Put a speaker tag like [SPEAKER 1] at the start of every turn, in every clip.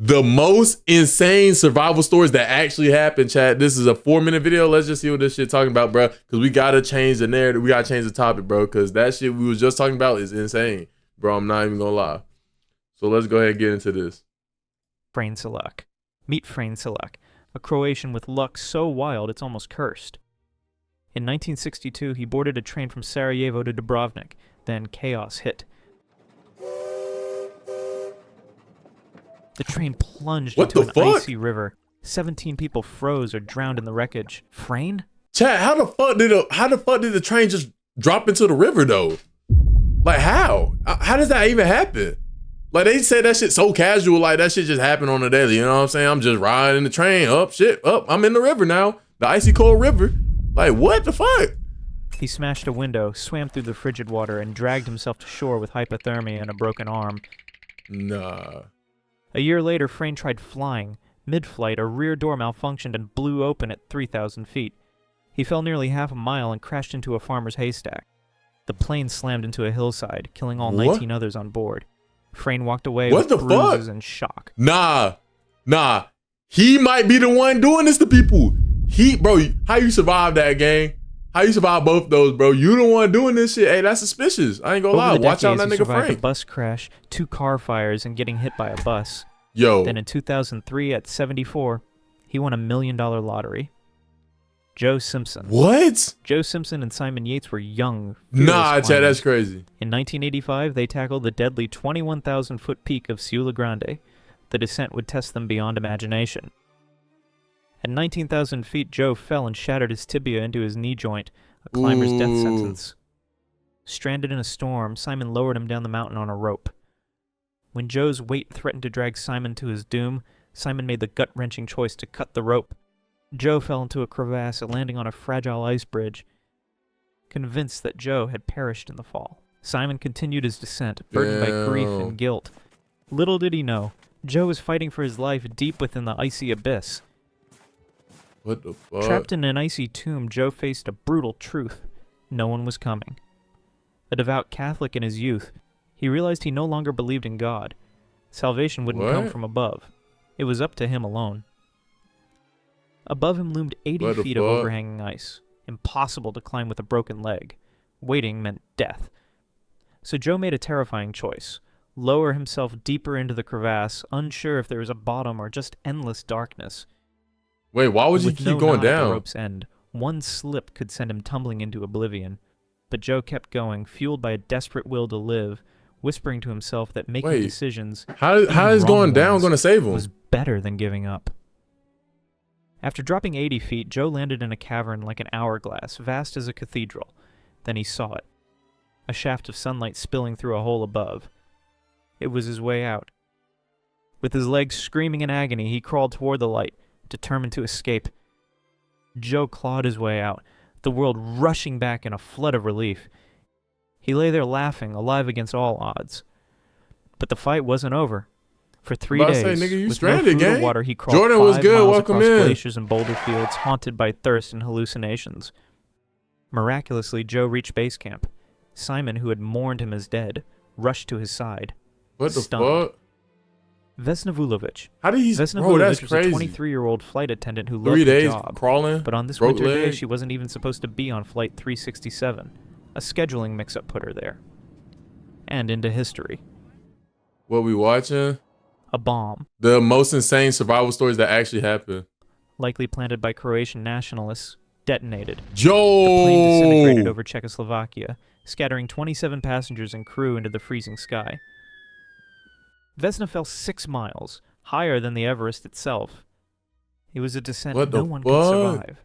[SPEAKER 1] The most insane survival stories that actually happened, chat. This is a 4-minute video. Let's just see what this shit talking about, bro. Because we gotta change the narrative. We gotta change the topic, bro. Because that shit we was just talking about is insane, bro. I'm not even gonna lie. So let's go ahead and get into this.
[SPEAKER 2] Frane Selak. Meet Frane Selak, a Croatian with luck so wild it's almost cursed. In 1962, he boarded a train from Sarajevo to Dubrovnik. Then chaos hit. The train plunged into an icy river. 17 people froze or drowned in the wreckage. Frane?
[SPEAKER 1] Chat, how the fuck did the train just drop into the river though? Like how? How does that even happen? Like they said that shit so casual, like that shit just happened on the daily. You know what I'm saying? I'm just riding the train up, I'm in the river now, the icy cold river. Like what the fuck?
[SPEAKER 2] He smashed a window, swam through the frigid water, and dragged himself to shore with hypothermia and a broken arm.
[SPEAKER 1] Nah.
[SPEAKER 2] A year later, Frane tried flying. Mid-flight, a rear door malfunctioned and blew open at 3,000 feet. He fell nearly half a mile and crashed into a farmer's haystack. The plane slammed into a hillside, killing all 19 others on board. Frane walked away with bruises and shock.
[SPEAKER 1] Nah. He might be the one doing this to people. Bro, how you survive that, gang? How you survive both those, bro? You the one doing this shit. Hey, that's suspicious. I ain't gonna lie. Watch out, that nigga Frank.
[SPEAKER 2] A bus crash, 2 car fires, and getting hit by a bus.
[SPEAKER 1] Yo.
[SPEAKER 2] Then in 2003, at 74, he won $1 million lottery. Joe Simpson.
[SPEAKER 1] What?
[SPEAKER 2] Joe Simpson and Simon Yates were young.
[SPEAKER 1] Nah, Chad, that's crazy.
[SPEAKER 2] In 1985, they tackled the deadly 21,000-foot peak of Ciula Grande. The descent would test them beyond imagination. At 19,000 feet, Joe fell and shattered his tibia into his knee joint, a climber's death sentence. Stranded in a storm, Simon lowered him down the mountain on a rope. When Joe's weight threatened to drag Simon to his doom, Simon made the gut-wrenching choice to cut the rope. Joe fell into a crevasse, landing on a fragile ice bridge. Convinced that Joe had perished in the fall, Simon continued his descent, burdened by grief and guilt. Little did he know, Joe was fighting for his life deep within the icy abyss.
[SPEAKER 1] What the fuck?
[SPEAKER 2] Trapped in an icy tomb, Joe faced a brutal truth. No one was coming. A devout Catholic in his youth, he realized he no longer believed in God. Salvation wouldn't come from above. It was up to him alone. Above him loomed 80 feet of overhanging ice. Impossible to climb with a broken leg. Waiting meant death. So Joe made a terrifying choice. Lower himself deeper into the crevasse, unsure if there was a bottom or just endless darkness.
[SPEAKER 1] Wait, why would you keep going down?
[SPEAKER 2] At the rope's end, one slip could send him tumbling into oblivion. But Joe kept going, fueled by a desperate will to live, whispering to himself that making decisions,
[SPEAKER 1] how is going down going to save him?
[SPEAKER 2] Was better than giving up. After dropping 80 feet, Joe landed in a cavern like an hourglass, vast as a cathedral. Then he saw it. A shaft of sunlight spilling through a hole above. It was his way out. With his legs screaming in agony, he crawled toward the light, determined to escape. Joe clawed his way out, the world rushing back in a flood of relief. He lay there laughing, alive against all odds. But the fight wasn't over. For 3 days, with no food or water, he crawled
[SPEAKER 1] Jordan was
[SPEAKER 2] 5
[SPEAKER 1] good.
[SPEAKER 2] miles
[SPEAKER 1] Welcome
[SPEAKER 2] across
[SPEAKER 1] in.
[SPEAKER 2] glaciers and boulder fields, haunted by thirst and hallucinations. Miraculously, Joe reached base camp. Simon, who had mourned him as dead, rushed to his side.
[SPEAKER 1] What the
[SPEAKER 2] stunned.
[SPEAKER 1] fuck?
[SPEAKER 2] Vesna Vulovic.
[SPEAKER 1] How did he?
[SPEAKER 2] Vesna
[SPEAKER 1] that's
[SPEAKER 2] was
[SPEAKER 1] crazy.
[SPEAKER 2] a 23-year-old flight attendant who
[SPEAKER 1] 3
[SPEAKER 2] loved
[SPEAKER 1] days
[SPEAKER 2] the job.
[SPEAKER 1] crawling.
[SPEAKER 2] But on this winter day, she wasn't even supposed to be on Flight 367. A scheduling mix-up put her there. And into history.
[SPEAKER 1] What we watching?
[SPEAKER 2] A bomb.
[SPEAKER 1] The most insane survival stories that actually happened.
[SPEAKER 2] Likely planted by Croatian nationalists, detonated.
[SPEAKER 1] Joe!
[SPEAKER 2] The plane disintegrated over Czechoslovakia, scattering 27 passengers and crew into the freezing sky. Vesna fell 6 miles, higher than the Everest itself. It was a descent no one could survive.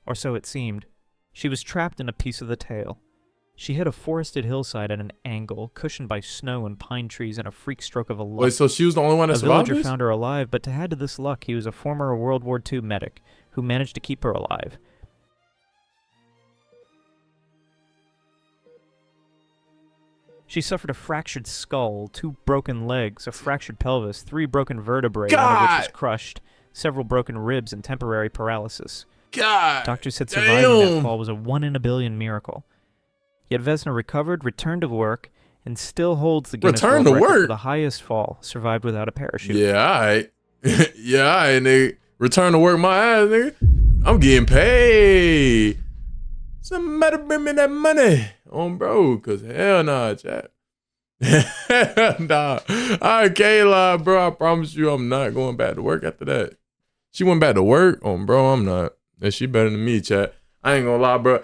[SPEAKER 2] Or so it seemed. She was trapped in a piece of the tail. She hit a forested hillside at an angle, cushioned by snow and pine trees and a freak stroke of a luck.
[SPEAKER 1] Wait, so she was the only one that survived?
[SPEAKER 2] A villager found her alive, but to add to this luck, he was a former World War II medic who managed to keep her alive. She suffered a fractured skull, 2 broken legs, a fractured pelvis, 3 broken vertebrae, one of which was crushed, several broken ribs, and temporary paralysis. Doctors said surviving that fall was a 1 in a billion miracle. Yet Vesna recovered, returned to work, and still holds the Guinness
[SPEAKER 1] Return
[SPEAKER 2] World
[SPEAKER 1] to
[SPEAKER 2] Record for
[SPEAKER 1] work?
[SPEAKER 2] the highest fall survived without a parachute.
[SPEAKER 1] Yeah, all right. Yeah, all right, nigga. Return to work my ass, nigga. I'm getting paid. Somebody bring me that money on bro, cause hell nah, chat. Nah, I can't lie, bro. I promise you I'm not going back to work after that. She went back to work on bro, I'm not. And she better than me, chat. I ain't gonna lie, bro.